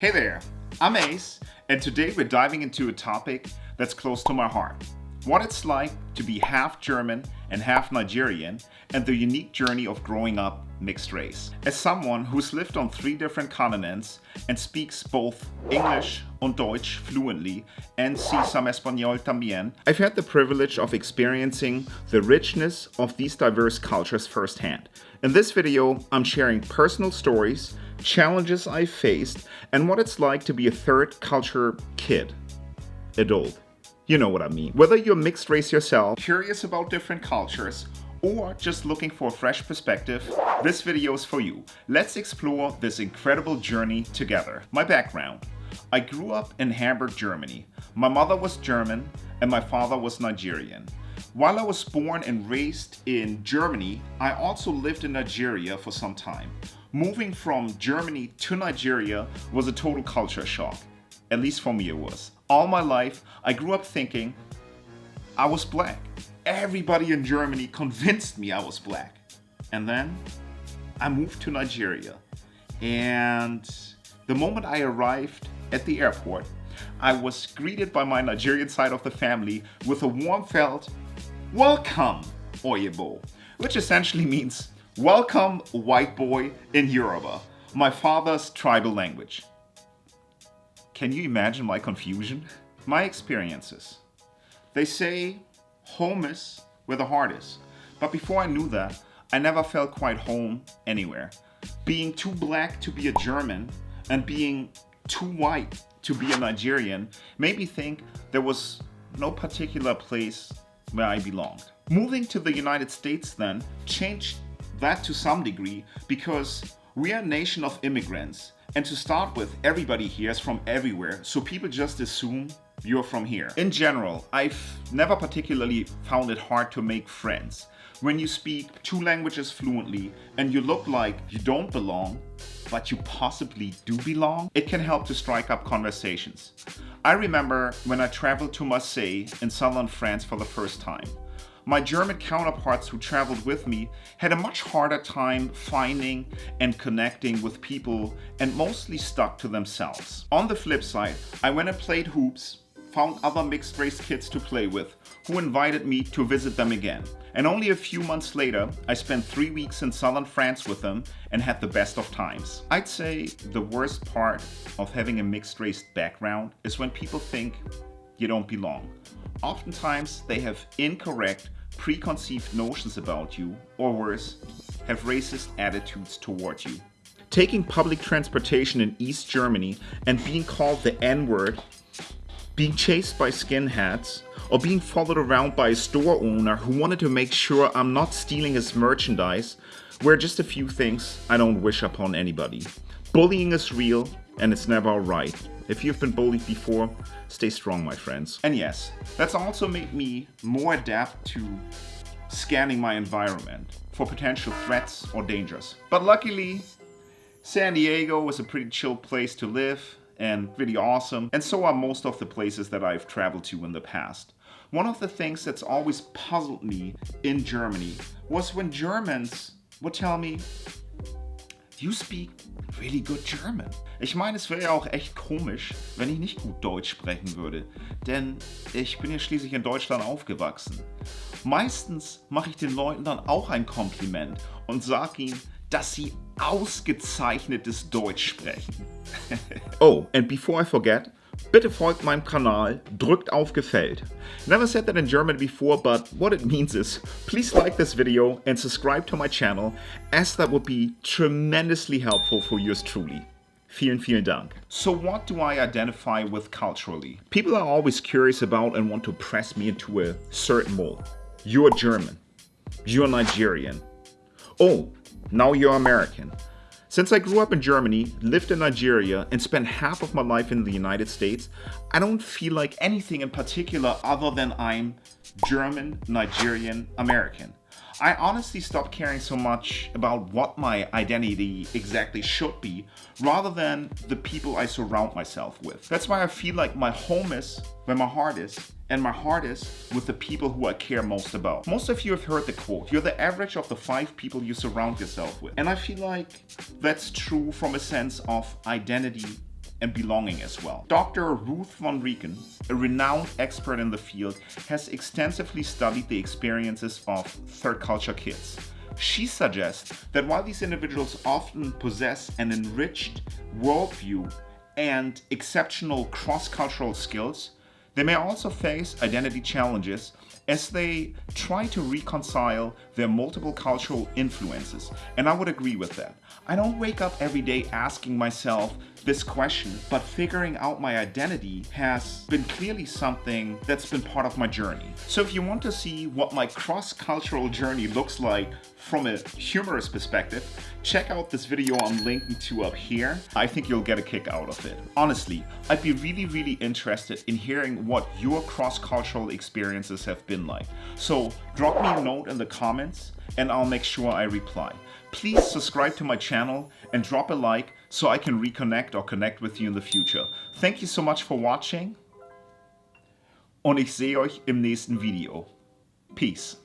Hey there, I'm Ace, and today we're diving into a topic that's close to my heart. What it's like to be half German and half Nigerian, and the unique journey of growing up mixed race. As someone who's lived on 3 different continents and speaks both English und Deutsch fluently, and sí some español también, I've had the privilege of experiencing the richness of these diverse cultures firsthand. In this video, I'm sharing personal stories, challenges I've faced, and what it's like to be a third culture kid. Adult. You know what I mean. Whether you're mixed race yourself, curious about different cultures, or just looking for a fresh perspective, this video is for you. Let's explore this incredible journey together. My background. I grew up in Hamburg, Germany. My mother was German and my father was Nigerian. While I was born and raised in Germany, I also lived in Nigeria for some time. Moving from Germany to Nigeria was a total culture shock. At least for me it was. All my life, I grew up thinking I was black. Everybody in Germany convinced me I was black. And then I moved to Nigeria. And the moment I arrived at the airport, I was greeted by my Nigerian side of the family with a warm felt, "Welcome, Oyebo," which essentially means "Welcome, white boy" in Yoruba, my father's tribal language. Can you imagine my confusion? My experiences. They say home is where the heart is. But before I knew that, I never felt quite home anywhere. Being too black to be a German and being too white to be a Nigerian made me think there was no particular place where I belonged. Moving to the United States then changed that to some degree because we are a nation of immigrants. And to start with, everybody here is from everywhere, so people just assume you're from here. In general, I've never particularly found it hard to make friends. When you speak 2 languages fluently and you look like you don't belong, but you possibly do belong, it can help to strike up conversations. I remember when I traveled to Marseille in southern France for the first time. My German counterparts who traveled with me had a much harder time finding and connecting with people and mostly stuck to themselves. On the flip side, I went and played hoops, found other mixed race kids to play with who invited me to visit them again. And only a few months later, I spent 3 weeks in southern France with them and had the best of times. I'd say the worst part of having a mixed race background is when people think you don't belong. Oftentimes, they have incorrect, preconceived notions about you, or worse, have racist attitudes toward you. Taking public transportation in East Germany and being called the N-word, being chased by skinheads, or being followed around by a store owner who wanted to make sure I'm not stealing his merchandise were just a few things I don't wish upon anybody. Bullying is real, and it's never alright. If you've been bullied before, stay strong, my friends. And yes, that's also made me more adept to scanning my environment for potential threats or dangers. But luckily, San Diego is a pretty chill place to live and really awesome, and so are most of the places that I've traveled to in the past. One of the things that's always puzzled me in Germany was when Germans would tell me, "You speak really good German." Ich meine, es wäre ja auch echt komisch, wenn ich nicht gut Deutsch sprechen würde, denn ich bin ja schließlich in Deutschland aufgewachsen. Meistens mache ich den Leuten dann auch ein Kompliment und sage ihnen, dass sie ausgezeichnetes Deutsch sprechen. Oh, and before I forget, bitte folgt meinem Kanal, drückt auf Gefällt. Never said that in German before, but what it means is, please like this video and subscribe to my channel, as that would be tremendously helpful for yours truly. Vielen, vielen Dank. So what do I identify with culturally? People are always curious about and want to press me into a certain mold. You're German. You're Nigerian. Oh, now you're American. Since I grew up in Germany, lived in Nigeria, and spent half of my life in the United States, I don't feel like anything in particular other than I'm German, Nigerian, American. I honestly stopped caring so much about what my identity exactly should be, rather than the people I surround myself with. That's why I feel like my home is where my heart is, and my heart is with the people who I care most about. Most of you have heard the quote, "You're the average of the 5 people you surround yourself with." And I feel like that's true from a sense of identity and belonging as well. Dr. Ruth von Rieken, a renowned expert in the field, has extensively studied the experiences of third culture kids. She suggests that while these individuals often possess an enriched worldview and exceptional cross-cultural skills, they may also face identity challenges as they try to reconcile their multiple cultural influences. And I would agree with that. I don't wake up every day asking myself this question, but figuring out my identity has been clearly something that's been part of my journey. So if you want to see what my cross-cultural journey looks like from a humorous perspective, check out this video I'm linking to up here. I think you'll get a kick out of it. Honestly, I'd be really interested in hearing what your cross-cultural experiences have been like. So drop me a note in the comments and I'll make sure I reply. Please subscribe to my channel and drop a like so I can reconnect or connect with you in the future. Thank you so much for watching und ich sehe euch im nächsten Video. Peace.